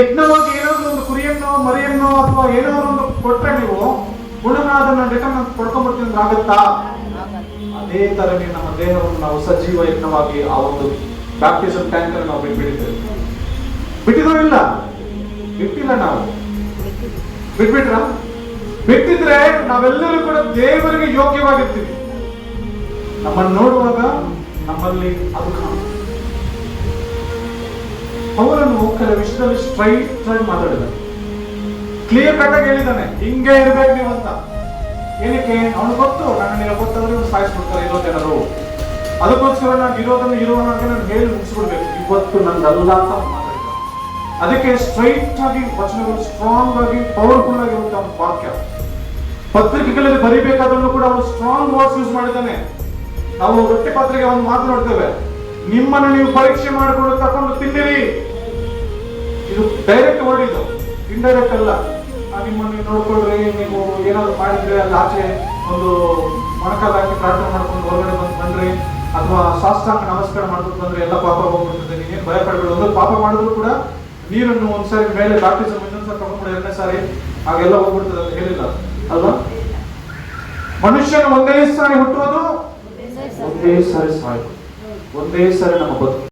ಯಜ್ಞವಾಗಿ ಏನಾದ್ರು ಒಂದು ಕುರಿಯನ್ನೋ ಮರಿಯನ್ನೋ ಅಥವಾ ಏನೋ ಒಂದು ಕೊಟ್ರೆ ನೀವು ಪುನಃ ಅದನ್ನ ರಿಟರ್ನ್ ಕೊಡ್ಕೊಂಡ್ಬರ್ತೀನಿ ಅಂದ್ರೆ ಆಗತ್ತಾ? ಅದೇ ತರ ನಮ್ಮ ದೇಹವನ್ನು ನಾವು ಸಜೀವ ಯಜ್ಞವಾಗಿ ಆ ಒಂದು ಬ್ಯಾಪ್ಟಿಸಮ್ ಟ್ಯಾಂಕ್ ನಾವು ಬಿಟ್ಟಿದ್ದೇವೆ. ಬಿಟ್ಟಿದೋ ಇಲ್ಲ? ಬಿಟ್ಟಿಲ್ಲ. ನಾವು ಬಿಟ್ಬಿಟ್ರ? ಬಿಟ್ಟಿದ್ರೆ ನಾವೆಲ್ಲರೂ ಕೂಡ ದೇವರಿಗೆ ಯೋಗ್ಯವಾಗಿರ್ತೀವಿ. ನಮ್ಮನ್ನು ನೋಡುವಾಗ ನಮ್ಮಲ್ಲಿ ಅದು ಕಾಣುತ್ತೆ. ಅವರನ್ನು ಕೆಲವು ವಿಷಯದಲ್ಲಿ ಸ್ಟ್ರೈಟ್ ಆಗಿ ಮಾತಾಡಿದ್ದಾನೆ, ಕ್ಲಿಯರ್ ಕಟ್ ಆಗಿ ಹೇಳಿದ್ದಾನೆ, ಹಿಂಗೆ ಇರ್ಬೇಕು ನೀವು ಅಂತ. ಏನಕ್ಕೆ? ಅವನು ಗೊತ್ತು, ನನ್ನ ಗೊತ್ತಾದ್ರೆ ಸಾಯಿಸ್ಬಿಡ್ತಾರೆ ಇರೋ ಜನರು, ಅದಕ್ಕೋಸ್ಕರ ನಾನು ಇರೋದನ್ನು ಇರೋಣ ಅಂತ ನಾನು ಹೇಳಿ ಮುಗಿಸ್ಬಿಡ್ಬೇಕು, ಇವತ್ತು ನಂದಲ್ಲ ಅಂತ ಮಾತಾಡಿದ. ಅದಕ್ಕೆ ಸ್ಟ್ರೈಟ್ ಆಗಿ ವಚನಗಳು ಸ್ಟ್ರಾಂಗ್ ಆಗಿ ಪವರ್ಫುಲ್ ಆಗಿರುವಂತಹ ಒಂದು ವಾಕ್ಯ. ಪತ್ರಿಕೆಗಳಲ್ಲಿ ಬರಿಬೇಕಾದ್ರೂ ಕೂಡ ಅವನು ಸ್ಟ್ರಾಂಗ್ ವರ್ಡ್ಸ್ ಯೂಸ್ ಮಾಡಿದ್ದಾನೆ. ನಾವು ರೊಟ್ಟಿ ಪಾತ್ರೆಗೆ ಒಂದು ಮಾತು ನೋಡ್ತೇವೆ, ನಿಮ್ಮನ್ನು ನೀವು ಪರೀಕ್ಷೆ ಮಾಡಿಕೊಂಡು ತಕೊಂಡು ತಿನ್ನಿರಿ. ಇದು ಡೈರೆಕ್ಟ್ ವರ್ಡ್, ಇದು ಇಂಡೈರೆಕ್ಟ್ ಅಲ್ಲ. ನಿಮ್ಮನ್ನು ನೋಡ್ಕೊಳ್ರಿ, ನೀವು ಏನಾದ್ರು ಮಾಡಿದ್ರೆ ಅಲ್ಲಿ ಆಚೆ ಒಂದು ಮೊಣಕಾಲು ಹಾಕಿ ಪ್ರಾರ್ಥನೆ ಮಾಡ್ಕೊಂಡು ಹೊರಗಡೆ ಬಂದ್ರಿ, ಅಥವಾ ಸಾಷ್ಟಾಂಗ ನಮಸ್ಕಾರ ಮಾಡ್ಕೊಂಡು ಬಂದ್ರೆ ಎಲ್ಲ ಪಾಪ ಹೋಗ್ಬಿಡ್ತದೆ, ನೀವೇನು ಭಯ ಪಡಬೇಡ. ಒಂದು ಪಾಪ ಮಾಡಿದ್ರು ಕೂಡ ನೀರನ್ನು ಒಂದ್ಸಾರಿ ಮೇಲೆ ಬ್ಯಾಪ್ಟಿಸಮ್ ಇನ್ನೊಂದ್ಸರಿ ತಗೊಂಡ್ಬಿಡ, 2ನೇ ಸಾರಿ ಹಾಗೆಲ್ಲ ಹೋಗ್ಬಿಡ್ತದೆ ಅಂತ ಹೇಳಿಲ್ಲ ಅಲ್ವಾ? ಮನುಷ್ಯನ ಒಂದೇ ಸಾರಿ ಹುಟ್ಟುವುದು, ಒಂದೇ ಸಾರಿ ಸಾಯ್ತು, ಒಂದೇ ಸಾರಿ ನಮ್ಮ ಬದುಕು.